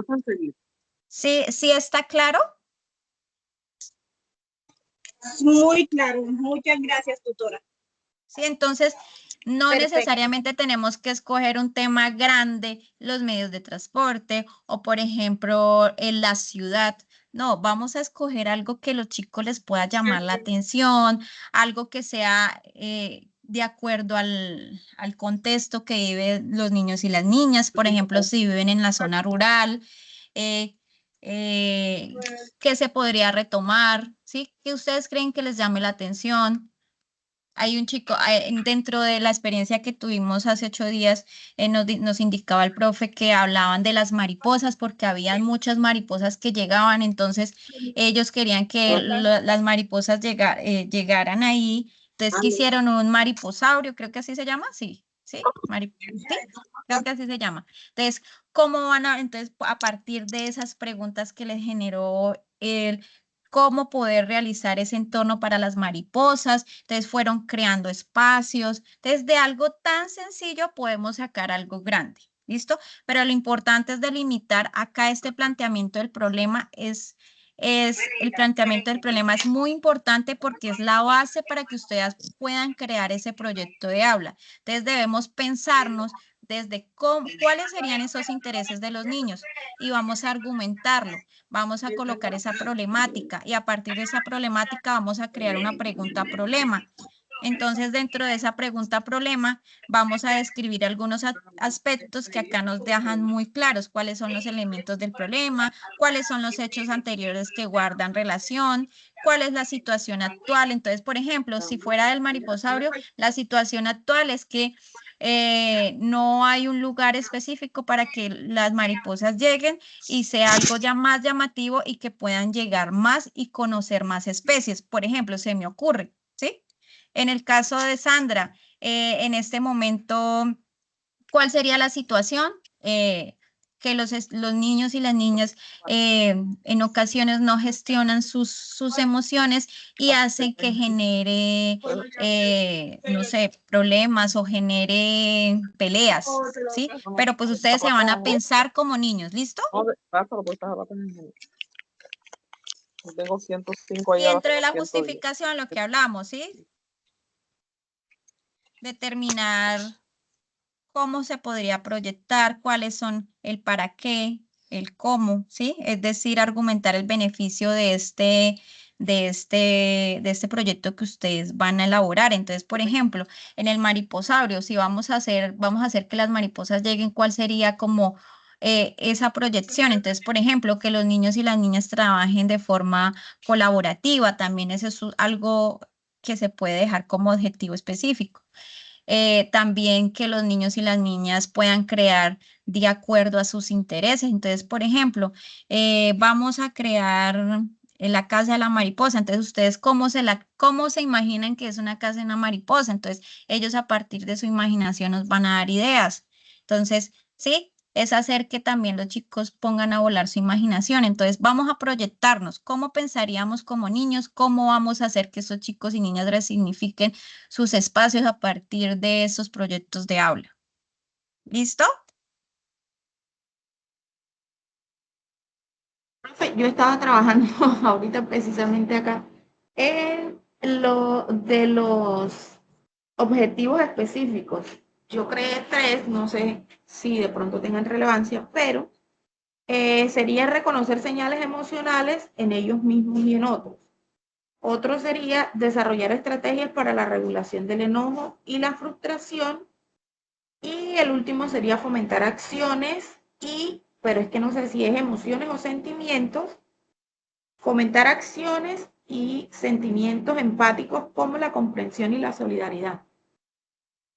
¿Sí, sí está claro? Muy claro, muchas gracias, tutora. Sí, entonces no Perfecto. necesariamente tenemos que escoger un tema grande, los medios de transporte o, por ejemplo, en la ciudad. No, vamos a escoger algo que a los chicos les pueda llamar la atención, algo que sea de acuerdo al contexto que viven los niños y las niñas. Por ejemplo, si viven en la zona rural, eh, que se podría retomar, ¿sí? ¿Qué ustedes creen que les llame la atención? hay un chico, dentro de la experiencia que tuvimos hace 8 días, nos indicaba el profe que hablaban de las mariposas porque habían muchas mariposas que llegaban, entonces ellos querían que las mariposas llegaran ahí, entonces quisieron un mariposaurio, creo que así se llama, sí, sí, sí, creo que así se llama. Entonces, ¿cómo van a, entonces, a partir de esas preguntas que les generó el cómo poder realizar ese entorno para las mariposas? Entonces fueron creando espacios. Entonces, de algo tan sencillo podemos sacar algo grande. ¿Listo? Pero lo importante es delimitar acá este planteamiento del problema el planteamiento del problema es muy importante porque es la base para que ustedes puedan crear ese proyecto de aula. Entonces debemos pensarnos desde cuáles serían esos intereses de los niños y vamos a argumentarlo, vamos a colocar esa problemática y a partir de esa problemática vamos a crear una pregunta-problema. Entonces, dentro de esa pregunta-problema, vamos a describir algunos aspectos que acá nos dejan muy claros, cuáles son los elementos del problema, cuáles son los hechos anteriores que guardan relación, cuál es la situación actual. Entonces, por ejemplo, si fuera del mariposaurio, la situación actual es que no hay un lugar específico para que las mariposas lleguen y sea algo ya más llamativo y que puedan llegar más y conocer más especies. Por ejemplo, se me ocurre, ¿sí? En el caso de Sandra, en este momento, ¿cuál sería la situación? Que los niños y las niñas en ocasiones no gestionan sus emociones y hacen que genere, no sé, problemas o genere peleas, ¿sí? Pero pues ustedes se van a pensar como niños, ¿listo? Tengo 105 Y ahí dentro abajo, de la 110. justificación, lo que hablamos, ¿sí? Determinar cómo se podría proyectar, cuáles son el para qué, el cómo, ¿sí? Es decir, argumentar el beneficio de este proyecto que ustedes van a elaborar. Entonces, por ejemplo, en el mariposaurio, si vamos a hacer que las mariposas lleguen, ¿cuál sería como esa proyección? Entonces, por ejemplo, que los niños y las niñas trabajen de forma colaborativa, también eso es algo que se puede dejar como objetivo específico. También que los niños y las niñas puedan crear de acuerdo a sus intereses. Entonces, por ejemplo, vamos a crear la casa de la mariposa. Entonces, ustedes cómo se imaginan que es una casa de una mariposa. Entonces, ellos a partir de su imaginación nos van a dar ideas. Entonces, sí, es hacer que también los chicos pongan a volar su imaginación. Entonces, vamos a proyectarnos cómo pensaríamos como niños, cómo vamos a hacer que esos chicos y niñas resignifiquen sus espacios a partir de esos proyectos de aula. ¿Listo? Profe, yo estaba trabajando ahorita precisamente acá en lo de los objetivos específicos. Yo creé 3, no sé si de pronto tengan relevancia, pero sería reconocer señales emocionales en ellos mismos y en otros. Otro sería desarrollar estrategias para la regulación del enojo y la frustración. Y el último sería fomentar acciones pero es que no sé si es emociones o sentimientos, fomentar acciones y sentimientos empáticos como la comprensión y la solidaridad.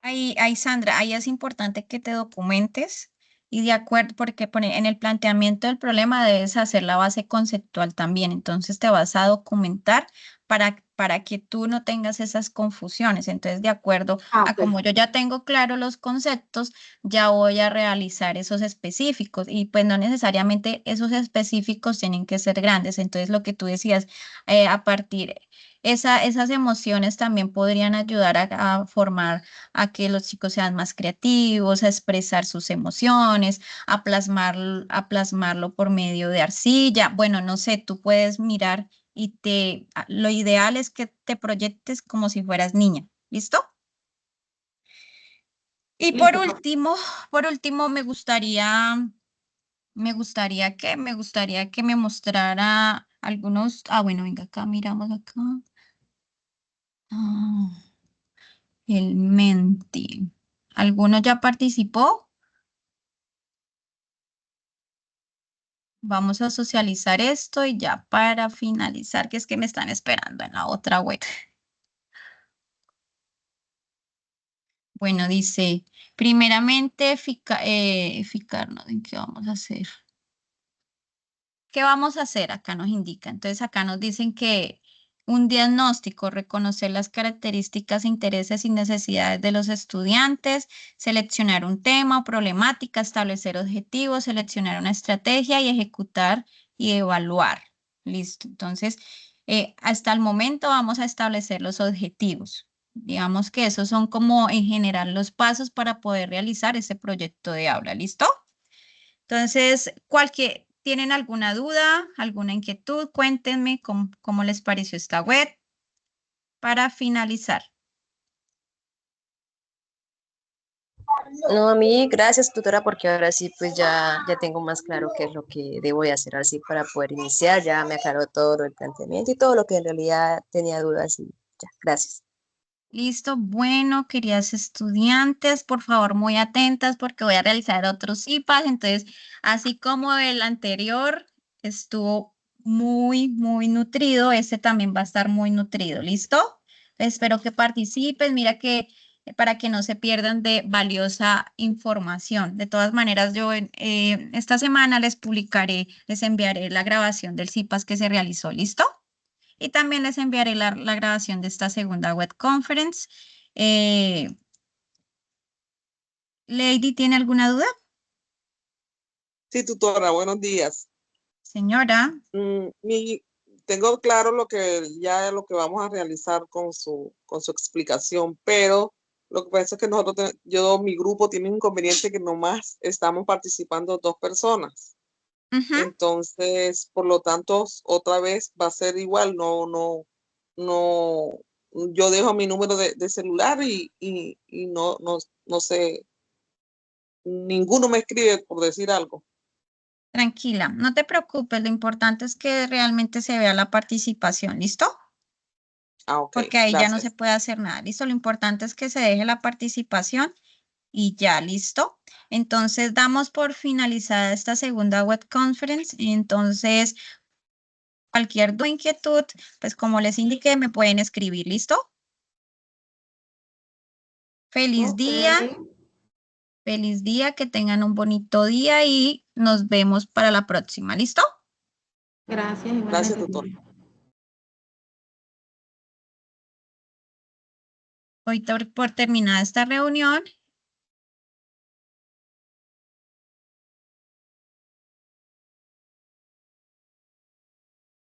Ahí, Sandra, ahí es importante que te documentes y de acuerdo, porque en el planteamiento del problema debes hacer la base conceptual también. Entonces te vas a documentar para que tú no tengas esas confusiones. Entonces, de acuerdo a como yo ya tengo claro los conceptos, ya voy a realizar esos específicos y pues no necesariamente esos específicos tienen que ser grandes. Entonces, lo que tú decías, a partir, esas emociones también podrían ayudar a formar a que los chicos sean más creativos, a expresar sus emociones, a plasmarlo por medio de arcilla. Bueno, no sé, tú puedes mirar y lo ideal es que te proyectes como si fueras niña. ¿Listo? Y por último, me gustaría que me mostrara algunos, bueno, venga acá, miramos acá. El Menti. ¿Alguno ya participó? Vamos a socializar esto y ya para finalizar, que es que me están esperando en la otra web. Bueno, dice, primeramente, fijarnos en qué vamos a hacer. ¿Qué vamos a hacer? Acá nos indica. Entonces, acá nos dicen que un diagnóstico, reconocer las características, intereses y necesidades de los estudiantes, seleccionar un tema o problemática, establecer objetivos, seleccionar una estrategia y ejecutar y evaluar. Listo. Entonces, hasta el momento vamos a establecer los objetivos. Digamos que esos son como en general los pasos para poder realizar ese proyecto de aula. ¿Listo? Entonces, ¿tienen alguna duda, alguna inquietud? Cuéntenme cómo les pareció esta web para finalizar. No, a mí, gracias, tutora, porque ahora sí, pues ya tengo más claro qué es lo que debo de hacer así para poder iniciar. Ya me aclaró todo el planteamiento y todo lo que en realidad tenía dudas y ya, gracias. Listo, bueno, queridas estudiantes, por favor, muy atentas porque voy a realizar otros IPAs. Entonces, así como el anterior estuvo muy nutrido, este también va a estar muy nutrido. ¿Listo? Espero que participen. Mira que para que no se pierdan de valiosa información. De todas maneras, yo esta semana les enviaré la grabación del CIPAS que se realizó. ¿Listo? Y también les enviaré la grabación de esta segunda web conference. Lady, ¿tiene alguna duda? Sí, tutora, buenos días. Señora. Tengo claro lo que vamos a realizar con su explicación, pero lo que pasa es que mi grupo tiene un inconveniente que nomás estamos participando 2 personas. Entonces, por lo tanto, otra vez va a ser igual, no, yo dejo mi número de celular y no sé, ninguno me escribe por decir algo. Tranquila, no te preocupes, lo importante es que realmente se vea la participación, ¿listo? Ok, Porque ahí ya no se gracias. puede hacer nada, ¿listo? Lo importante es que se deje la participación y ya, ¿listo? Entonces, damos por finalizada esta segunda web conference y entonces cualquier duda o inquietud, pues como les indiqué, me pueden escribir, ¿listo? Feliz día. Feliz día, que tengan un bonito día y nos vemos para la próxima. ¿Listo? Gracias, Gracias, tutor. Hoy por terminada esta reunión